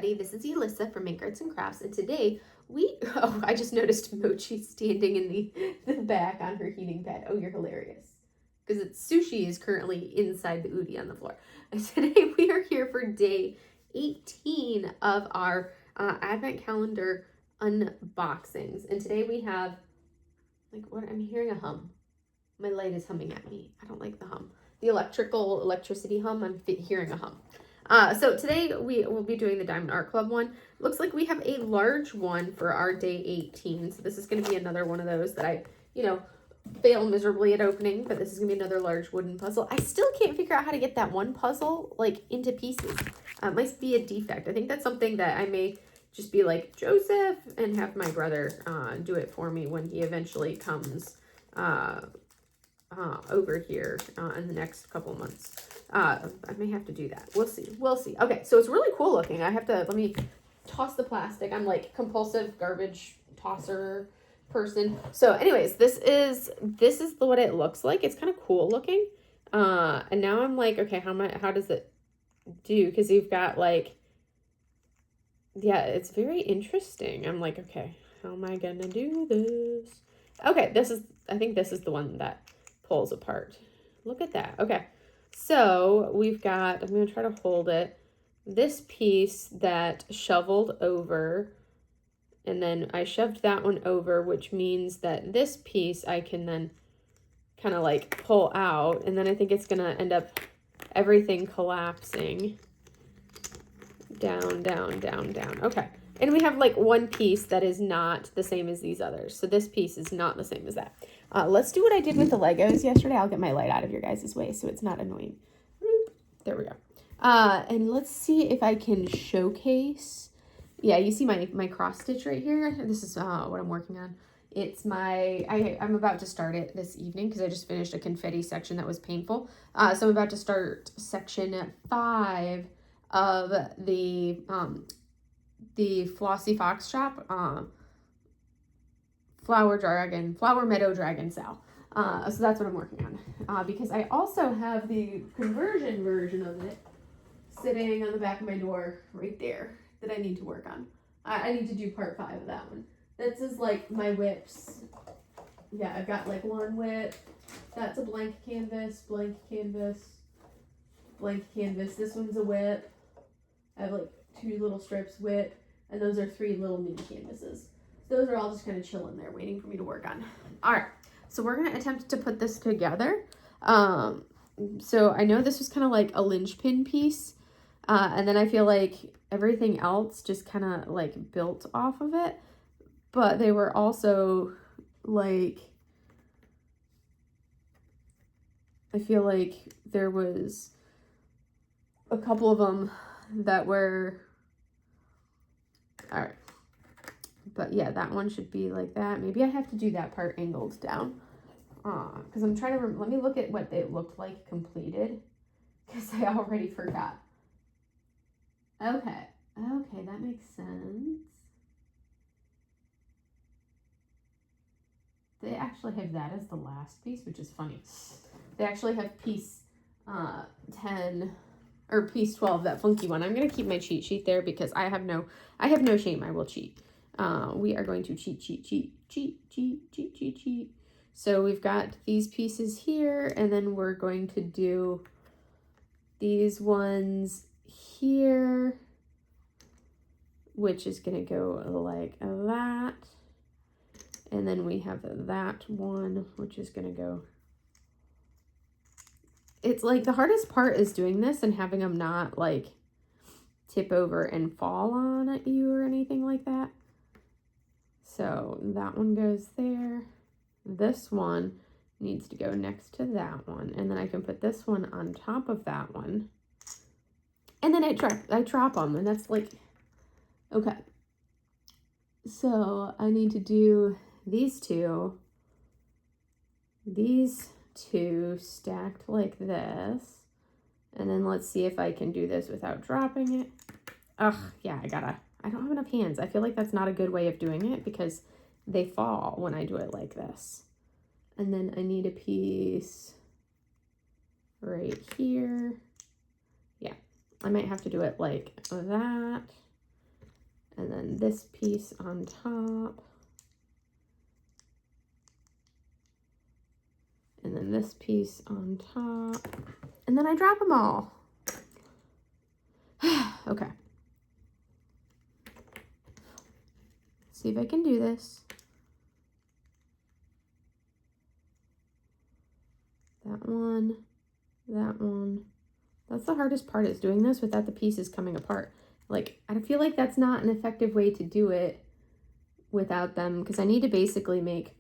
everybody, this is Elissa from Make Arts and Crafts, and today oh, I just noticed Mochi standing in the back on her heating pad. Oh, you're hilarious. Because sushi is currently inside the Udi on the floor. And today we are here for day 18 of our Advent calendar unboxings. And today we have, I'm hearing a hum. My light is humming at me. I don't like the hum. The electricity hum, I'm hearing a hum. So today we will be doing the Diamond Art Club one. Looks like we have a large one for our day 18. So this is going to be another one of those that I, fail miserably at opening. But this is going to be another large wooden puzzle. I still can't figure out how to get that one puzzle, into pieces. It might be a defect. I think that's something that I may just be like, Joseph, and have my brother do it for me when he eventually comes over here in the next couple months. I may have to do that. We'll see. Okay, so it's really cool looking. Let me toss the plastic. I'm like compulsive garbage tosser person. So anyways, this is what it looks like. It's kind of cool looking. And now I'm like, okay, how does it do? Because you've got yeah, it's very interesting. I'm like, okay, how am I gonna do this? Okay, I think this is the one that pulls apart. Look at that. Okay. So we've got, I'm going to try to hold it, this piece that shoveled over, and then I shoved that one over, which means that this piece I can then kind of pull out, and then I think it's going to end up everything collapsing down, down, down, down. Okay. And we have one piece that is not the same as these others. So this piece is not the same as that. Let's do what I did with the Legos yesterday. I'll get my light out of your guys' way so it's not annoying. There we go. And let's see if I can showcase. Yeah, you see my cross stitch right here? This is what I'm working on. It's I'm about to start it this evening because I just finished a confetti section that was painful. So I'm about to start section 5 of the Flossy Fox Shop, Flower Meadow Dragon Sal. So that's what I'm working on. Because I also have the conversion version of it sitting on the back of my door right there that I need to work on. I need to do part 5 of that one. This is my whips. Yeah, I've got one whip. That's a blank canvas, blank canvas, blank canvas. This one's a whip. I have 2 little strips, whip. And those are 3 little mini canvases. Those are all just kind of chilling there, waiting for me to work on. All right, so we're going to attempt to put this together. So I know this was kind of a linchpin piece. And then I feel like everything else just kind of built off of it. But they were also I feel like there was a couple of them that were... All right, but yeah, that one should be like that. Maybe I have to do that part angled down, because I'm trying to let me look at what they looked like completed, because I already forgot. Okay, that makes sense. They actually have that as the last piece, which is funny. They actually have piece 10 or piece 12, that funky one. I'm going to keep my cheat sheet there because I have no shame. I will cheat. We are going to cheat. So we've got these pieces here, and then we're going to do these ones here, which is going to go like that. And then we have that one, which is going to go... It's the hardest part is doing this and having them not tip over and fall on at you or anything like that. So that one goes there. This one needs to go next to that one. And then I can put this one on top of that one. And then I drop them, and that's okay. So I need to do these two stacked like this, and then let's see if I can do this without dropping it. Ugh, yeah, I don't have enough hands. I feel like that's not a good way of doing it because they fall when I do it like this. And then I need a piece right here. Yeah, I might have to do it like that. And then this piece on top. And then this piece on top. And then I drop them all. Okay. See if I can do this. That one, that one. That's the hardest part, is doing this without the pieces coming apart. Like, I feel like that's not an effective way to do it without them, because I need to basically make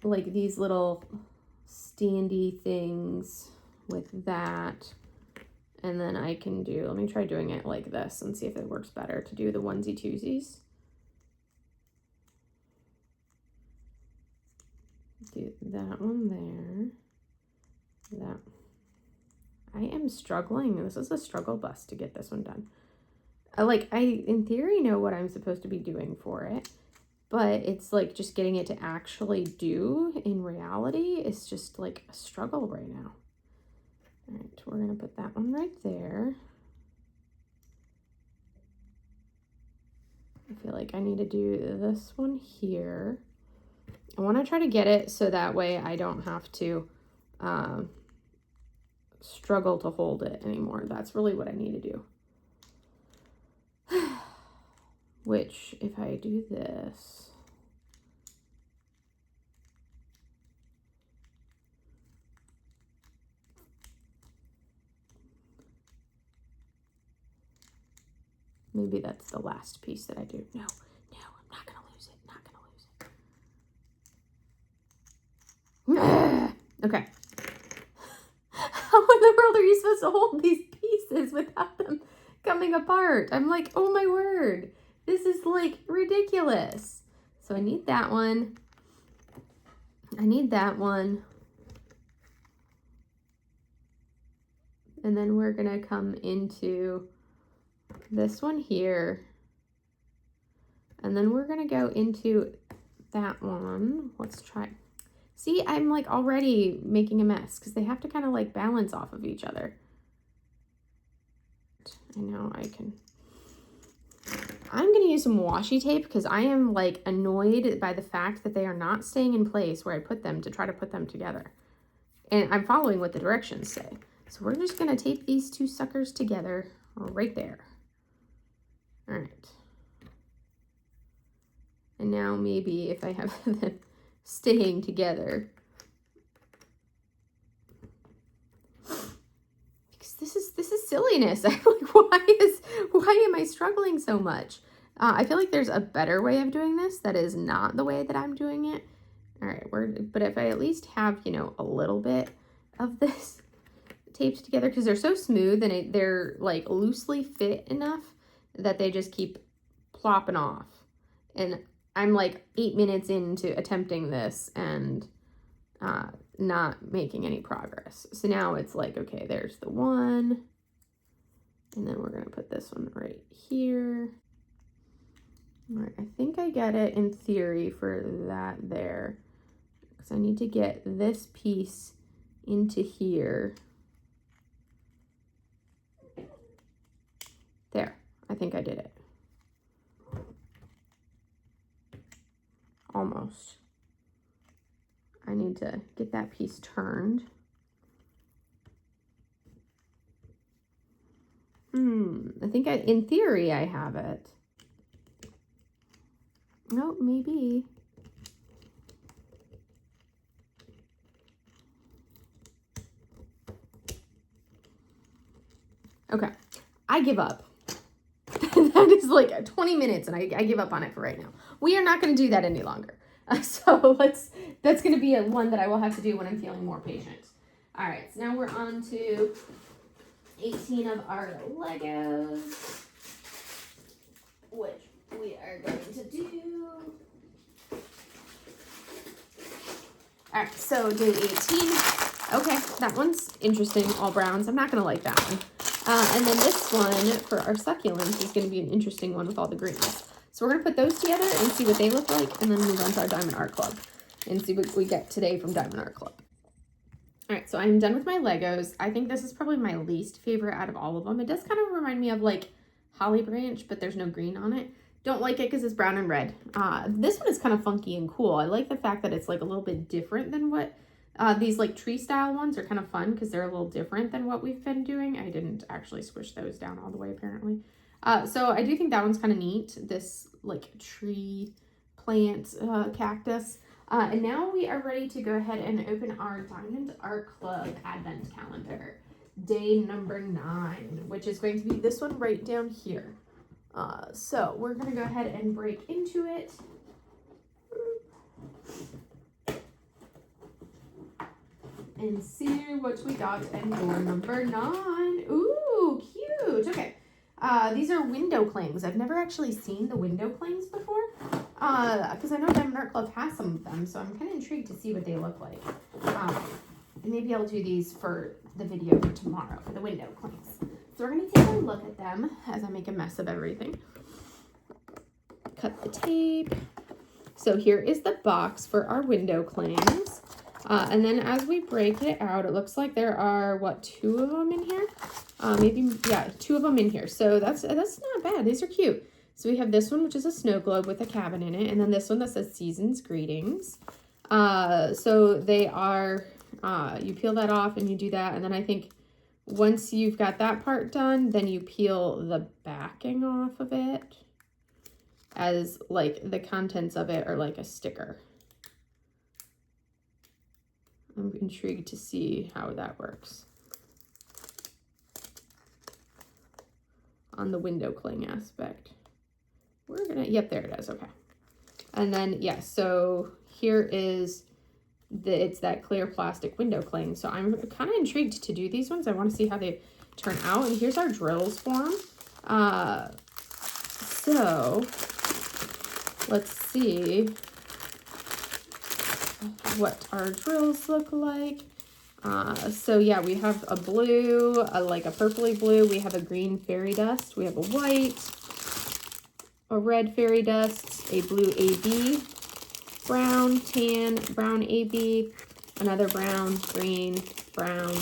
like these little standy things with that. And then I can do, let me try doing it like this and see if it works better to do the onesie twosies. Do that one there. That. I am struggling. This is a struggle bus to get this one done. I in theory know what I'm supposed to be doing for it, but it's like just getting it to actually do in reality is just like a struggle right now. All right, we're gonna put that one right there. I feel like I need to do this one here. I want to try to get it so that way I don't have to struggle to hold it anymore. That's really what I need to do. Which, if I do this, maybe that's the last piece that I do. No, I'm not gonna lose it. Not gonna lose it. Okay. How in the world are you supposed to hold these pieces without them coming apart? I'm like, oh my word. This is like ridiculous. So I need that one. I need that one. And then we're gonna come into this one here. And then we're gonna go into that one. Let's try. See, I'm like already making a mess because they have to kind of like balance off of each other. I know I can. I'm going to use some washi tape because I am like annoyed by the fact that they are not staying in place where I put them to try to put them together. And I'm following what the directions say. So we're just going to tape these two suckers together right there. All right. And now maybe if I have them staying together. Because this is silliness. I'm like, why am I struggling so much? I feel like there's a better way of doing this that is not the way that I'm doing it. All right, but if I at least have, you know, a little bit of this taped together, because they're so smooth and they're like loosely fit enough that they just keep plopping off. And I'm like 8 minutes into attempting this and not making any progress. So now it's like, okay, there's the one. And then we're going to put this one right here. All right, I think I get it in theory for that there. Because I need to get this piece into here. There, I think I did it. Almost. I need to get that piece turned. I think in theory I have it. No, maybe. Okay, I give up. That is like 20 minutes and I give up on it for right now. We are not going to do that any longer. So that's going to be one that I will have to do when I'm feeling more patient. All right, so now we're on to 18 of our Legos, which we are going to do. All right, so day 18. Okay, that one's interesting, all browns. I'm not going to like that one. And then this one for our succulents is going to be an interesting one with all the greens. So we're going to put those together and see what they look like, and then move on to our Diamond Art Club and see what we get today from Diamond Art Club. All right, so I'm done with my Legos. I think this is probably my least favorite out of all of them. It does kind of remind me of like Holly Branch, but there's no green on it. Don't like it because it's brown and red. This one is kind of funky and cool. I like the fact that it's like a little bit different than what these like tree style ones are kind of fun because they're a little different than what we've been doing. I didn't actually squish those down all the way apparently. So I do think that one's kind of neat. This like tree plant cactus. And now we are ready to go ahead and open our Diamond Art Club Advent Calendar. Day number 9, which is going to be this one right down here. So we're going to go ahead and break into it. And see what we got in door number 9. Ooh, cute. Okay. These are window clings. I've never actually seen the window clings before. Because I know Diamond Art Club has some of them, so I'm kind of intrigued to see what they look like. And maybe I'll do these for the video for tomorrow, for the window clings. So we're going to take a look at them as I make a mess of everything. Cut the tape. So here is the box for our window clings. And then as we break it out, it looks like there are, what, 2 of them in here? Maybe, yeah, 2 of them in here. So that's not bad. These are cute. So we have this one, which is a snow globe with a cabin in it. And then this one that says Season's Greetings. So they are, you peel that off and you do that. And then I think once you've got that part done, then you peel the backing off of it as like the contents of it are like a sticker. I'm intrigued to see how that works on the window cling aspect. We're gonna, yep, there it is, okay. And then, yeah, so here is it's that clear plastic window cling. So I'm kind of intrigued to do these ones. I want to see how they turn out. And here's our drills for them. So let's see what our drills look like. So yeah, we have a blue, like a purpley blue. We have a green fairy dust. We have a white, a red fairy dust, a blue AB, brown, tan, brown AB, another brown, green, brown,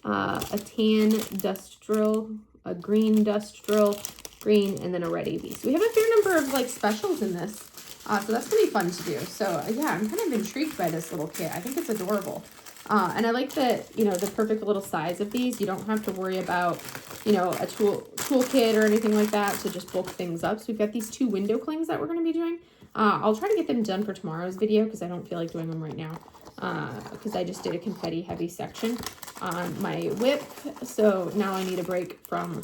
a tan dust drill, a green dust drill, green, and then a red AB. So we have a fair number of like specials in this. So that's gonna be fun to do. So yeah, I'm kind of intrigued by this little kit. I think it's adorable. And I like that, you know, the perfect little size of these. You don't have to worry about, you know, a toolkit or anything like that to just bulk things up. So we've got these 2 window clings that we're going to be doing. I'll try to get them done for tomorrow's video because I don't feel like doing them right now. Because I just did a confetti heavy section on my whip. So now I need a break from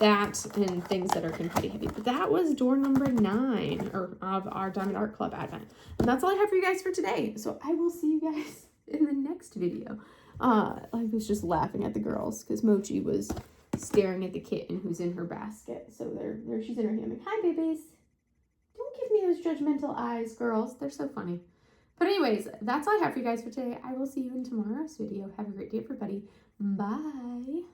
that and things that are confetti heavy. But that was door number 9 of our Diamond Art Club Advent. And that's all I have for you guys for today. So I will see you guys in the next video. I was just laughing at the girls because Mochi was staring at the kitten who's in her basket. So there she's in her hammock. Hi, babies. Don't give me those judgmental eyes, girls. They're so funny. But anyways, that's all I have for you guys for today. I will see you in tomorrow's video. Have a great day, everybody. Bye.